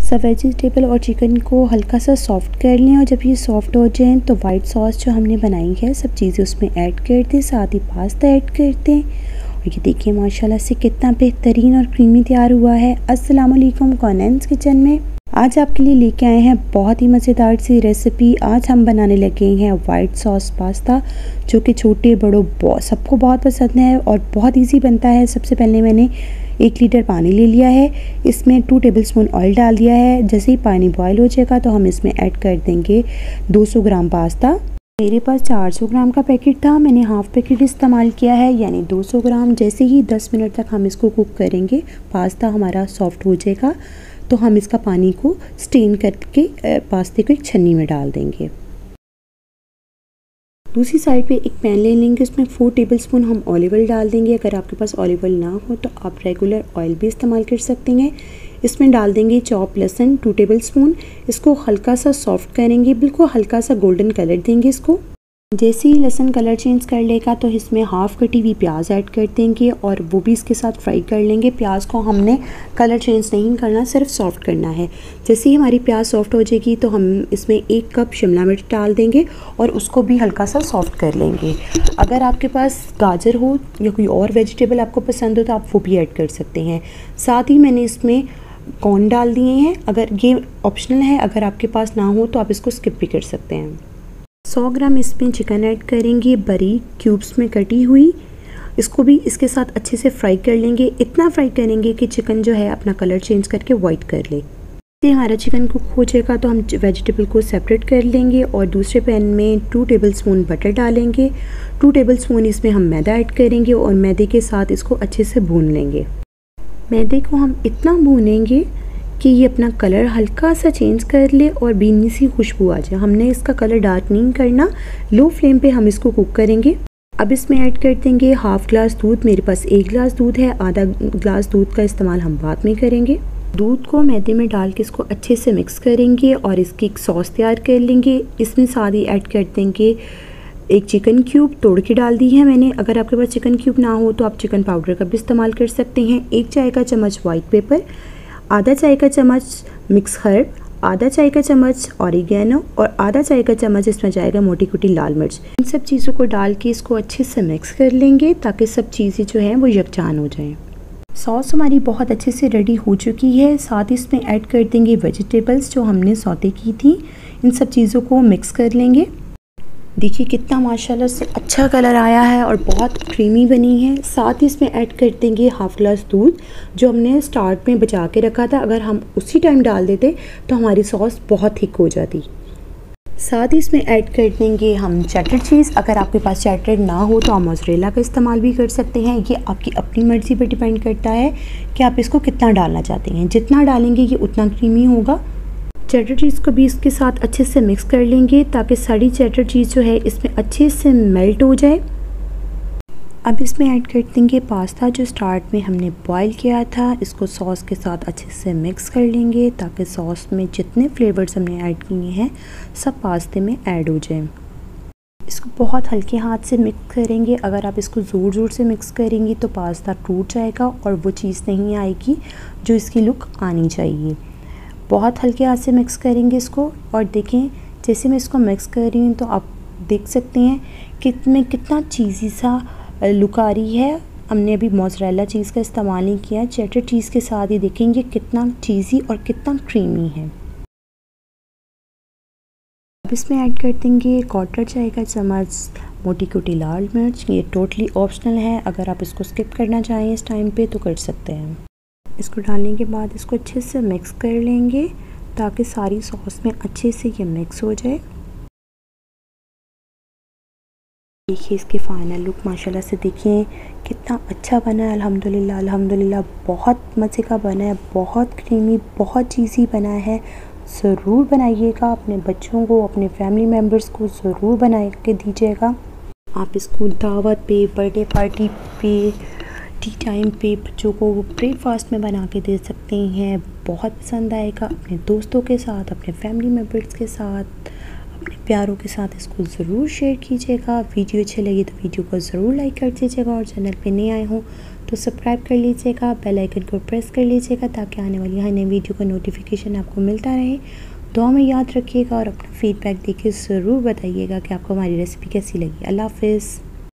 सब वेजिटेबल और चिकन को हल्का सा सॉफ्ट कर लें और जब ये सॉफ्ट हो जाएं तो वाइट सॉस जो हमने बनाई है सब चीज़ें उसमें ऐड कर दें, साथ ही पास्ता ऐड कर दें। और ये देखिए माशाल्लाह से कितना बेहतरीन और क्रीमी तैयार हुआ है। अस्सलाम वालेकुम कॉनेंस किचन में आज आपके लिए लेके आए हैं बहुत ही मज़ेदार सी रेसिपी। आज हम बनाने लगे हैं वाइट सॉस पास्ता, जो कि छोटे बड़ों सबको बहुत पसंद है और बहुत इजी बनता है। सबसे पहले मैंने 1 लीटर पानी ले लिया है, इसमें 2 टेबलस्पून ऑयल डाल दिया है। जैसे ही पानी बॉयल हो जाएगा तो हम इसमें ऐड कर देंगे 200 ग्राम पास्ता। मेरे पास 400 ग्राम का पैकेट था, मैंने हाफ़ पैकेट इस्तेमाल किया है यानी 200 ग्राम। जैसे ही 10 मिनट तक हम इसको कुक करेंगे, पास्ता हमारा सॉफ्ट हो जाएगा तो हम इसका पानी को स्टेन करके पास्ते को एक छन्नी में डाल देंगे। दूसरी साइड पे एक पैन ले लेंगे, उसमें 4 टेबलस्पून हम ऑलिव ऑयल डाल देंगे। अगर आपके पास ऑलिव ऑयल ना हो तो आप रेगुलर ऑयल भी इस्तेमाल कर सकते हैं। इसमें डाल देंगे चॉप लहसुन 2 टेबलस्पून। इसको हल्का सा सॉफ्ट करेंगे, बिल्कुल हल्का सा गोल्डन कलर देंगे इसको। जैसे ही लहसुन कलर चेंज कर लेगा तो इसमें हाफ़ कटी हुई प्याज ऐड कर देंगे और वो भी इसके साथ फ्राई कर लेंगे। प्याज को हमने कलर चेंज नहीं करना, सिर्फ सॉफ्ट करना है। जैसे ही हमारी प्याज सॉफ्ट हो जाएगी तो हम इसमें 1 कप शिमला मिर्च डाल देंगे और उसको भी हल्का सा सॉफ्ट कर लेंगे। अगर आपके पास गाजर हो या कोई और वेजिटेबल आपको पसंद हो तो आप वो भी ऐड कर सकते हैं। साथ ही मैंने इसमें कॉर्न डाल दिए हैं, अगर ये ऑप्शनल है, अगर आपके पास ना हो तो आप इसको स्किप भी कर सकते हैं। 100 ग्राम इसमें चिकन ऐड करेंगे, बारीक क्यूब्स में कटी हुई। इसको भी इसके साथ अच्छे से फ्राई कर लेंगे। इतना फ्राई करेंगे कि चिकन जो है अपना कलर चेंज करके वाइट कर ले। जैसे हमारा चिकन कुक हो जाएगा तो हम वेजिटेबल को सेपरेट कर लेंगे और दूसरे पैन में 2 टेबलस्पून बटर डालेंगे। 2 टेबलस्पून इसमें हम मैदा ऐड करेंगे और मैदे के साथ इसको अच्छे से भून लेंगे। मैदे को हम इतना भूनेंगे कि ये अपना कलर हल्का सा चेंज कर ले और भीनी सी खुशबू आ जाए। हमने इसका कलर डार्क नहीं करना, लो फ्लेम पे हम इसको कुक करेंगे। अब इसमें ऐड कर देंगे हाफ़ ग्लास दूध। मेरे पास 1 ग्लास दूध है, आधा ग्लास दूध का इस्तेमाल हम बाद में करेंगे। दूध को मैदे में डाल के इसको अच्छे से मिक्स करेंगे और इसकी एक सॉस तैयार कर लेंगे। इसमें साथ ही ऐड कर देंगे 1 चिकन क्यूब तोड़ के डाल दी है मैंने। अगर आपके पास चिकन क्यूब ना हो तो आप चिकन पाउडर का भी इस्तेमाल कर सकते हैं। 1 चाय का चम्मच वाइट पेपर, आधा चाय का चम्मच मिक्स हर्ब, आधा चाय का चम्मच ऑरिगेनो और आधा चाय का चम्मच इसमें जाएगा मोटी कुटी लाल मिर्च। इन सब चीज़ों को डाल के इसको अच्छे से मिक्स कर लेंगे ताकि सब चीज़ें जो हैं वो यकजान हो जाएं। सॉस हमारी बहुत अच्छे से रेडी हो चुकी है। साथ ही इसमें ऐड कर देंगे वेजिटेबल्स जो हमने सौते की थी। इन सब चीज़ों को मिक्स कर लेंगे। देखिए कितना माशाल्लाह से अच्छा कलर आया है और बहुत क्रीमी बनी है। साथ ही इसमें ऐड कर देंगे हाफ़ ग्लास दूध जो हमने स्टार्ट में बचा के रखा था। अगर हम उसी टाइम डाल देते तो हमारी सॉस बहुत थिक हो जाती। साथ ही इसमें ऐड कर देंगे हम चेडर चीज़। अगर आपके पास चेडर ना हो तो आप मोज़रेला का इस्तेमाल भी कर सकते हैं। ये आपकी अपनी मर्ज़ी पर डिपेंड करता है कि आप इसको कितना डालना चाहते हैं। जितना डालेंगे ये उतना क्रीमी होगा। चेडर चीज़ को भी इसके साथ अच्छे से मिक्स कर लेंगे ताकि सारी चेडर चीज़ जो है इसमें अच्छे से मेल्ट हो जाए। अब इसमें ऐड कर देंगे पास्ता जो स्टार्ट में हमने बॉईल किया था। इसको सॉस के साथ अच्छे से मिक्स कर लेंगे ताकि सॉस में जितने फ्लेवर्स हमने ऐड किए हैं सब पास्ते में ऐड हो जाएं। इसको बहुत हल्के हाथ से मिक्स करेंगे। अगर आप इसको ज़ोर ज़ोर से मिक्स करेंगी तो पास्ता टूट जाएगा और वो चीज़ नहीं आएगी जो इसकी लुक आनी चाहिए। बहुत हल्के हाथ से मिक्स करेंगे इसको। और देखें जैसे मैं इसको मिक्स कर रही हूँ तो आप देख सकते हैं कि इसमें कितना चीज़ी सा लुक आ रही है। हमने अभी मोज़रेला चीज़ का इस्तेमाल नहीं किया, चेडर चीज़ के साथ ही देखेंगे कितना चीज़ी और कितना क्रीमी है। अब इसमें ऐड कर देंगे 1/4 चाय का चम्मच मोटी कुटी लाल मिर्च। ये टोटली ऑप्शनल है, अगर आप इसको स्किप करना चाहें इस टाइम पे तो कर सकते हैं। इसको डालने के बाद इसको अच्छे से मिक्स कर लेंगे ताकि सारी सॉस में अच्छे से ये मिक्स हो जाए। देखिए इसकी फ़ाइनल लुक माशाल्लाह से देखिए कितना अच्छा बना है। अल्हम्दुलिल्लाह अल्हम्दुलिल्लाह बहुत मज़े का बना है, बहुत क्रीमी, बहुत चीज़ी बना है। ज़रूर बनाइएगा, अपने बच्चों को, अपने फैमिली मेम्बर्स को ज़रूर बना के दीजिएगा। आप इसको दावत पे, बर्थडे पार्टी पे, टी टाइम पे बच्चों को ब्रेकफास्ट में बना के दे सकते हैं। बहुत पसंद आएगा। अपने दोस्तों के साथ, अपने फैमिली मेम्बर्स के साथ, अपने प्यारों के साथ इसको ज़रूर शेयर कीजिएगा। वीडियो अच्छी लगी तो वीडियो को ज़रूर लाइक कर दीजिएगा और चैनल पे नए आए हों तो सब्सक्राइब कर लीजिएगा, बेल आइकन को प्रेस कर लीजिएगा ताकि आने वाली हर नई वीडियो का नोटिफिकेशन आपको मिलता रहे। दुआ में याद रखिएगा और अपना फीडबैक देके ज़रूर बताइएगा कि आपको हमारी रेसिपी कैसी लगी। अल्लाह हाफ़िज़।